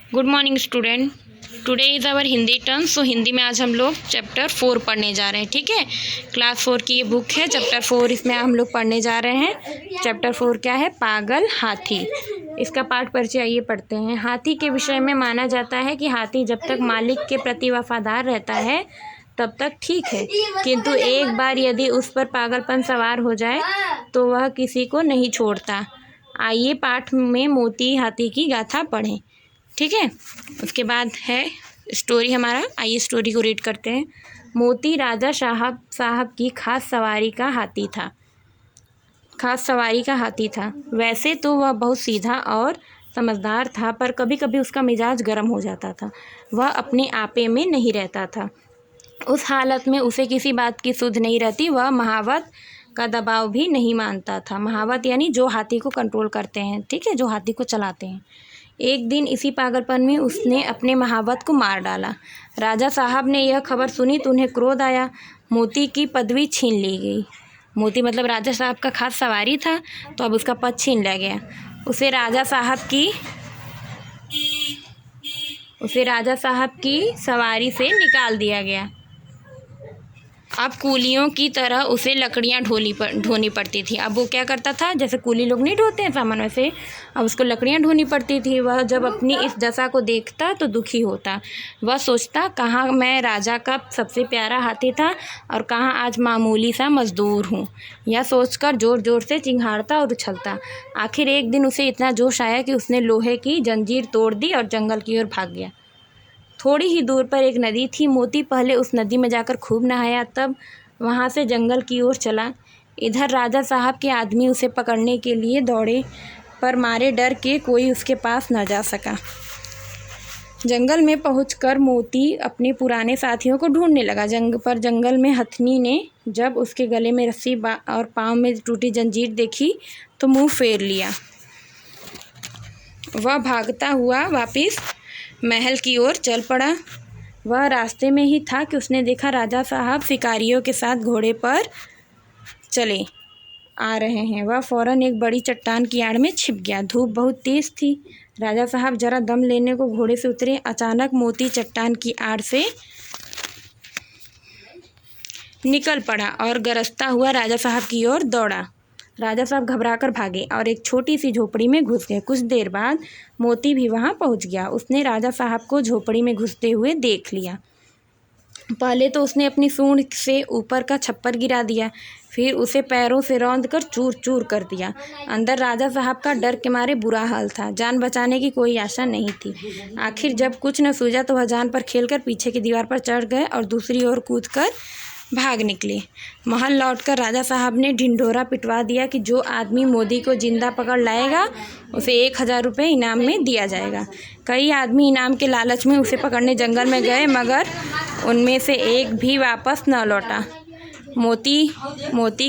Good morning student. Today is our Hindi term. So Hindi में आज हम लोग चैप्टर 4 पढ़ने जा रहे हैं। ठीक है, क्लास 4 की ये बुक है, चैप्टर 4 इसमें हम लोग पढ़ने जा रहे हैं। चैप्टर 4 क्या है? पागल हाथी। इसका पाठ परिचय आइए पढ़ते हैं। हाथी के विषय में माना जाता है कि हाथी जब तक मालिक के प्रति वफादार रहता है तब तक ठीक है, किंतु एक बार यदि उस पर पागलपन सवार हो जाए तो वह किसी को नहीं छोड़ता। आइए पाठ में मोती हाथी की गाथा पढ़ें। ठीक है, उसके बाद है स्टोरी हमारा। आइए स्टोरी को रीड करते हैं। मोती राजा साहब की खास सवारी का हाथी था। वैसे तो वह बहुत सीधा और समझदार था, पर कभी कभी उसका मिजाज गर्म हो जाता था। वह अपने आपे में नहीं रहता था। उस हालत में उसे किसी बात की सुध नहीं रहती। वह महावत का दबाव भी नहीं मानता था। महावत यानी जो हाथी को कंट्रोल करते हैं, ठीक है, जो हाथी को चलाते हैं। एक दिन इसी पागलपन में उसने अपने महावत को मार डाला। राजा साहब ने यह खबर सुनी तो उन्हें क्रोध आया। मोती की पदवी छीन ली गई। मोती मतलब राजा साहब का खास सवारी था, तो अब उसका पद छीन लिया गया। उसे राजा साहब की सवारी से निकाल दिया गया। अब कूलियों की तरह उसे लकड़ियाँ ढोनी पड़ती थी। अब वो क्या करता था, जैसे कूली लोग नहीं ढोते हैं सामान, वैसे अब उसको लकड़ियाँ ढोनी पड़ती थी। वह जब अपनी इस दशा को देखता तो दुखी होता। वह सोचता, कहाँ मैं राजा का सबसे प्यारा हाथी था और कहाँ आज मामूली सा मजदूर हूँ। यह सोचकर ज़ोर ज़ोर से चिंघाड़ता और उछलता। आखिर एक दिन उसे इतना जोश आया कि उसने लोहे की जंजीर तोड़ दी और जंगल की ओर भाग गया। थोड़ी ही दूर पर एक नदी थी। मोती पहले उस नदी में जाकर खूब नहाया, तब वहाँ से जंगल की ओर चला। इधर राजा साहब के आदमी उसे पकड़ने के लिए दौड़े, पर मारे डर के कोई उसके पास न जा सका। जंगल में पहुंचकर मोती अपने पुराने साथियों को ढूंढने लगा। जंगल में हथनी ने जब उसके गले में रस्सी और पाँव में टूटी जंजीर देखी तो मुँह फेर लिया। वह भागता हुआ वापिस महल की ओर चल पड़ा। वह रास्ते में ही था कि उसने देखा राजा साहब शिकारियों के साथ घोड़े पर चले आ रहे हैं। वह फौरन एक बड़ी चट्टान की आड़ में छिप गया। धूप बहुत तेज थी। राजा साहब जरा दम लेने को घोड़े से उतरे। अचानक मोती चट्टान की आड़ से निकल पड़ा और गरजता हुआ राजा साहब की ओर दौड़ा। राजा साहब घबराकर भागे और एक छोटी सी झोपड़ी में घुस गए। कुछ देर बाद मोती भी वहां पहुंच गया। उसने राजा साहब को झोपड़ी में घुसते हुए देख लिया। पहले तो उसने अपनी सूंड से ऊपर का छप्पर गिरा दिया, फिर उसे पैरों से रौंदकर चूर चूर कर दिया। अंदर राजा साहब का डर के मारे बुरा हाल था। जान बचाने की कोई आशा नहीं थी। आखिर जब कुछ न सूझा तो वह जान पर खेलकर पीछे की दीवार पर चढ़ गए और दूसरी ओर कूदकर भाग निकले। महल लौटकर राजा साहब ने ढिंढोरा पिटवा दिया कि जो आदमी मोती को जिंदा पकड़ लाएगा उसे 1000 रुपये इनाम में दिया जाएगा। कई आदमी इनाम के लालच में उसे पकड़ने जंगल में गए, मगर उनमें से एक भी वापस न लौटा। मोती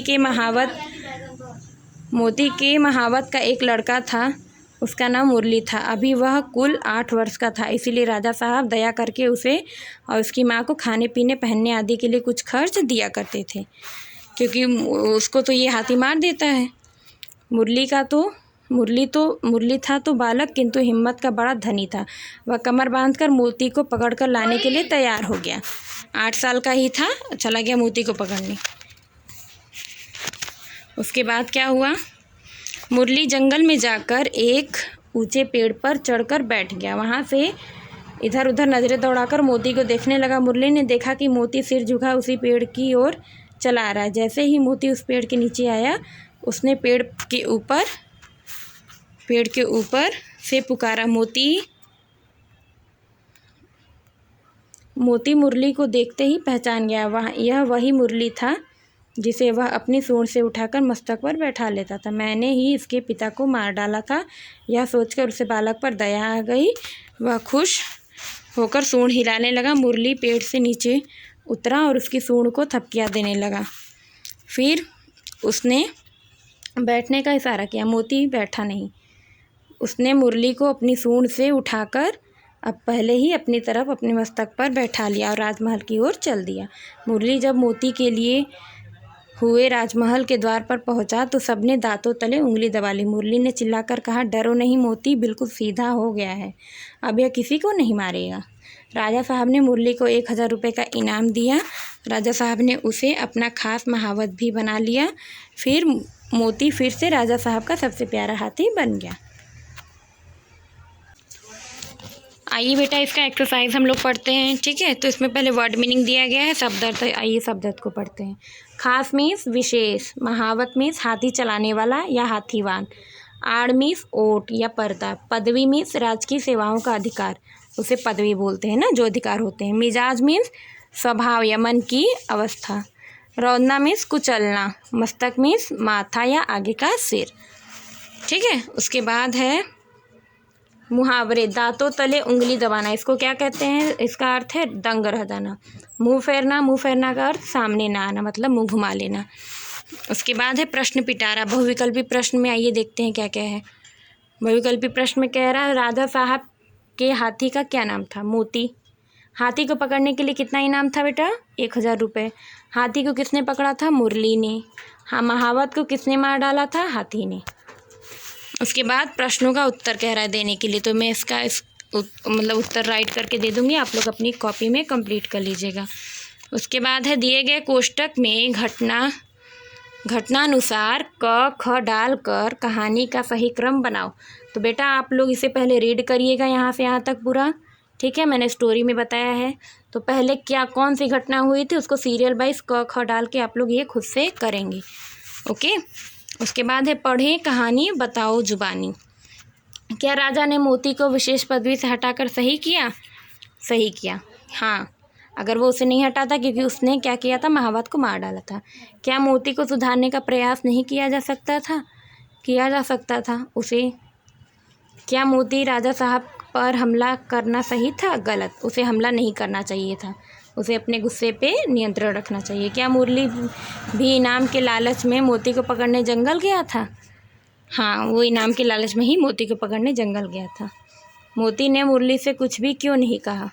के महावत का एक लड़का था। उसका नाम मुरली था। अभी वह कुल 8 वर्ष का था। इसीलिए राजा साहब दया करके उसे और उसकी माँ को खाने पीने पहनने आदि के लिए कुछ खर्च दिया करते थे, क्योंकि उसको तो ये हाथी मार देता है। मुरली था तो बालक, किंतु हिम्मत का बड़ा धनी था। वह कमर बांधकर मोती को पकड़कर लाने के लिए तैयार हो गया। 8 साल का ही था, चला गया मोती को पकड़ने। उसके बाद क्या हुआ? मुरली जंगल में जाकर एक ऊंचे पेड़ पर चढ़कर बैठ गया। वहाँ से इधर उधर नज़रें दौड़ाकर मोती को देखने लगा। मुरली ने देखा कि मोती सिर झुका उसी पेड़ की ओर चला आ रहा है। जैसे ही मोती उस पेड़ के नीचे आया, उसने पेड़ के ऊपर से पुकारा, मोती। मोती मुरली को देखते ही पहचान गया। यह वही मुरली था जिसे वह अपनी सूंड से उठाकर मस्तक पर बैठा लेता था। मैंने ही इसके पिता को मार डाला था। यह सोचकर उसे बालक पर दया आ गई। वह खुश होकर सूंड हिलाने लगा। मुरली पेड़ से नीचे उतरा और उसकी सूंड को थपकियाँ देने लगा। फिर उसने बैठने का इशारा किया। मोती बैठा नहीं। उसने मुरली को अपनी सूंड से उठाकर अब पहले ही अपनी तरफ अपने मस्तक पर बैठा लिया और राजमहल की ओर चल दिया। मुरली जब मोती के लिए हुए राजमहल के द्वार पर पहुंचा तो सबने दांतों तले उंगली दबा ली। मुरली ने चिल्लाकर कहा, डरो नहीं मोती, बिल्कुल सीधा हो गया है, अब यह किसी को नहीं मारेगा। राजा साहब ने मुरली को 1000 रुपये का इनाम दिया। राजा साहब ने उसे अपना खास महावत भी बना लिया। फिर मोती फिर से राजा साहब का सबसे प्यारा हाथी बन गया। आइए बेटा, इसका एक्सरसाइज हम लोग पढ़ते हैं। ठीक है, तो इसमें पहले वर्ड मीनिंग दिया गया है, शब्द अर्थ। आइए शब्द अर्थ को पढ़ते हैं। खास मीन्स विशेष, महावत मीन्स हाथी चलाने वाला या हाथीवान, आड़ मीन्स ओट या पर्दा, पदवी मीन्स राजकीय सेवाओं का अधिकार, उसे पदवी बोलते हैं ना, जो अधिकार होते हैं। मिजाज मीन्स स्वभाव या मन की अवस्था, रौंदना मीन्स कुचलना, मस्तक मीन्स माथा या आगे का सिर। ठीक है, उसके बाद है मुहावरे, दांतों तले उंगली दबाना, इसको क्या कहते हैं? इसका अर्थ है दंग रह जाना। मुंह फेरना, मुंह फेरना का अर्थ सामने ना आना, मतलब मुंह घुमा लेना। उसके बाद है प्रश्न पिटारा, बहुविकल्पी प्रश्न में आइए देखते हैं क्या क्या है। बहुविकल्पी प्रश्न में कह रहा है, राजा साहब के हाथी का क्या नाम था? मोती। हाथी को पकड़ने के लिए कितना इनाम था बेटा? 1000 रुपये। हाथी को किसने पकड़ा था? मुरली ने। हाँ, महावत को किसने मार डाला था? हाथी ने। उसके बाद प्रश्नों का उत्तर कह रहा है देने के लिए, तो मैं इसका मतलब उत्तर राइट करके दे दूँगी, आप लोग अपनी कॉपी में कंप्लीट कर लीजिएगा। उसके बाद है दिए गए कोष्टक में घटनानुसार क ख डाल कर कहानी का सही क्रम बनाओ। तो बेटा आप लोग इसे पहले रीड करिएगा यहाँ से यहाँ तक पूरा। ठीक है, मैंने स्टोरी में बताया है। तो पहले क्या कौन सी घटना हुई थी उसको सीरियल वाइज क ख डाल के आप लोग ये खुद से करेंगे। ओके, उसके बाद है पढ़ें कहानी, बताओ जुबानी। क्या राजा ने मोती को विशेष पदवी से हटाकर सही किया? सही किया। हाँ, अगर वो उसे नहीं हटाता, क्योंकि उसने क्या किया था? महावत को मार डाला था। क्या मोती को सुधारने का प्रयास नहीं किया जा सकता था? किया जा सकता था उसे। क्या मोती राजा साहब पर हमला करना सही था? गलत, उसे हमला नहीं करना चाहिए था, उसे अपने गुस्से पे नियंत्रण रखना चाहिए। क्या मुरली भी इनाम के लालच में मोती को पकड़ने जंगल गया था? हाँ, वो इनाम के लालच में ही मोती को पकड़ने जंगल गया था। मोती ने मुरली से कुछ भी क्यों नहीं कहा?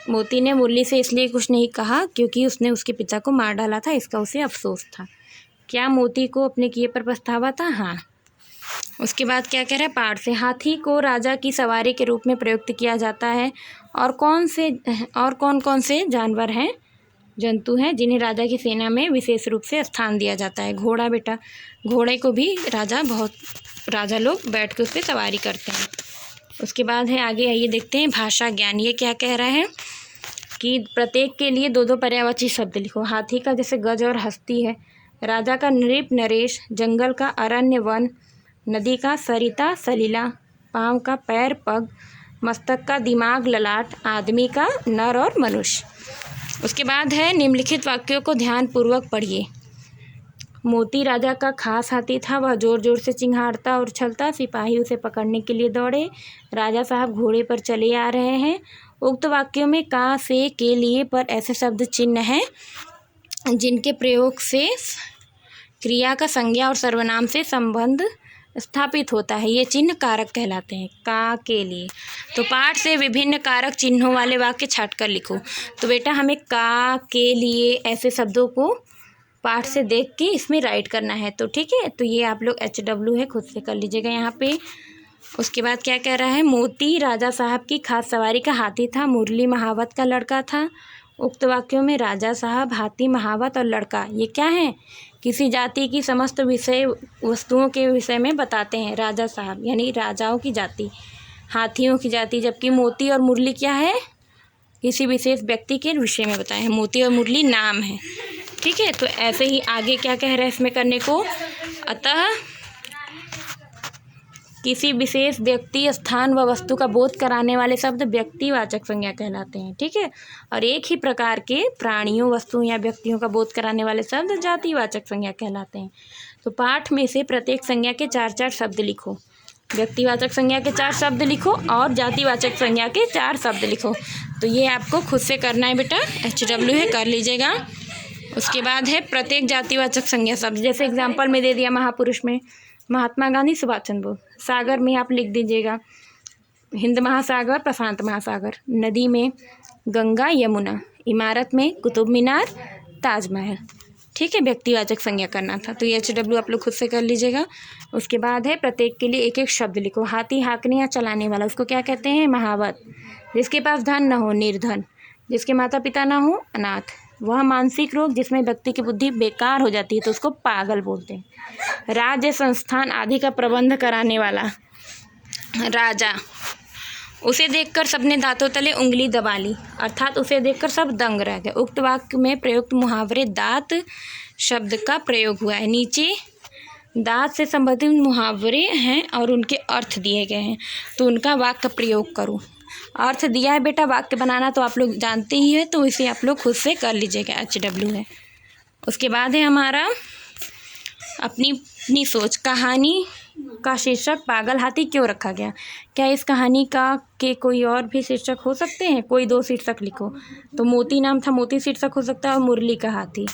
मोती ने मुरली से इसलिए कुछ नहीं कहा क्योंकि उसने उसके पिता को मार डाला था, इसका उसे अफसोस था। क्या मोती को अपने किए पर पछतावा था? हाँ। उसके बाद क्या कह रहा है? पाठ से, हाथी को राजा की सवारी के रूप में प्रयुक्त किया जाता है और कौन कौन से जानवर हैं, जंतु हैं जिन्हें राजा की सेना में विशेष रूप से स्थान दिया जाता है? घोड़ा बेटा, घोड़े को भी राजा लोग बैठ के उस पर सवारी करते हैं। उसके बाद है आगे आइए देखते हैं भाषा ज्ञान। ये क्या कह रहा है कि प्रत्येक के लिए 2-2 पर्यायवाची शब्द लिखो। हाथी का जैसे गज और हस्ती है, राजा का नृप नरेश, जंगल का अरण्य वन, नदी का सरिता सलीला, पाँव का पैर पग, मस्तक का दिमाग ललाट, आदमी का नर और मनुष्य। उसके बाद है निम्नलिखित वाक्यों को ध्यानपूर्वक पढ़िए। मोती राजा का खास हाथी था, वह जोर जोर से चिंघाड़ता और उछलता, सिपाही उसे पकड़ने के लिए दौड़े, राजा साहब घोड़े पर चले आ रहे हैं। उक्त वाक्यों में का, से, के, लिए पर ऐसे शब्द चिन्ह हैं जिनके प्रयोग से क्रिया का संज्ञा और सर्वनाम से संबंध स्थापित होता है, ये चिन्ह कारक कहलाते हैं। का, के, लिए। तो पाठ से विभिन्न कारक चिन्हों वाले वाक्य छाट कर लिखो। तो बेटा हमें का, के, लिए ऐसे शब्दों को पाठ से देख के इसमें राइट करना है। तो ठीक है, तो ये आप लोग HW है, खुद से कर लीजिएगा यहाँ पे। उसके बाद क्या कह रहा है? मोती राजा साहब की खास सवारी का हाथी था, मुरली महावत का लड़का था। उक्त वाक्यों में राजा साहब, हाथी, महावत और लड़का ये क्या है? किसी जाति की समस्त विषय वस्तुओं के विषय में बताते हैं। राजा साहब यानी राजाओं की जाति, हाथियों की जाति, जबकि मोती और मुरली क्या है? किसी विशेष व्यक्ति के विषय में बताए हैं। मोती और मुरली नाम है। ठीक है, तो ऐसे ही आगे क्या कह रहा है इसमें करने को? अतः किसी विशेष व्यक्ति, स्थान व वस्तु का बोध कराने वाले शब्द व्यक्तिवाचक संज्ञा कहलाते हैं। ठीक है, और एक ही प्रकार के प्राणियों, वस्तुओं या व्यक्तियों का बोध कराने वाले शब्द जातिवाचक संज्ञा कहलाते हैं। तो पाठ में से प्रत्येक संज्ञा के 4-4 शब्द लिखो। व्यक्तिवाचक संज्ञा के 4 शब्द लिखो और जातिवाचक संज्ञा के 4 शब्द लिखो। तो ये आपको खुद से करना है बेटा, HW है, कर लीजिएगा। उसके बाद है प्रत्येक जातिवाचक संज्ञा शब्द, जैसे एग्जाम्पल में दे दिया महापुरुष में महात्मा गांधी, सुभाष चंद्र बोस। सागर में आप लिख दीजिएगा हिंद महासागर, प्रशांत महासागर। नदी में गंगा, यमुना। इमारत में कुतुब मीनार, ताजमहल। ठीक है, व्यक्तिवाचक संज्ञा करना था, तो ये HW आप लोग खुद से कर लीजिएगा। उसके बाद है प्रत्येक के लिए एक एक शब्द लिखो। हाथी हाँकने या चलाने वाला, उसको क्या कहते हैं? महावत। जिसके पास धन न हो, निर्धन। जिसके माता पिता ना हो, अनाथ। वह मानसिक रोग जिसमें व्यक्ति की बुद्धि बेकार हो जाती है, तो उसको पागल बोलते हैं। राज्य, संस्थान आदि का प्रबंध कराने वाला, राजा। उसे देखकर सबने दांतों तले उंगली दबा ली, अर्थात उसे देखकर सब दंग रह गए। उक्त वाक्य में प्रयुक्त मुहावरे दांत शब्द का प्रयोग हुआ है। नीचे दांत से संबंधित मुहावरे हैं और उनके अर्थ दिए गए हैं, तो उनका वाक्य प्रयोग करो। अर्थ दिया है बेटा, वाक्य बनाना तो आप लोग जानते ही है, तो इसे आप लोग खुद से कर लीजिएगा, HW है। उसके बाद है हमारा अपनी सोच। कहानी का शीर्षक पागल हाथी क्यों रखा गया? क्या इस कहानी के कोई और भी शीर्षक हो सकते हैं? कोई 2 शीर्षक लिखो। तो मोती नाम था, मोती शीर्षक हो सकता है, और मुरली का हाथी।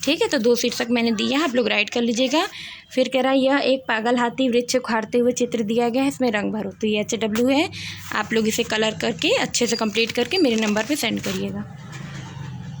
ठीक है, तो 2 शीर्षक मैंने दिया है, आप लोग राइट कर लीजिएगा। फिर कह रहा है यह एक पागल हाथी वृक्ष उखाड़ते हुए चित्र दिया गया है, इसमें रंग भरो। तो ये HW है, आप लोग इसे कलर करके अच्छे से कंप्लीट करके मेरे नंबर पे सेंड करिएगा।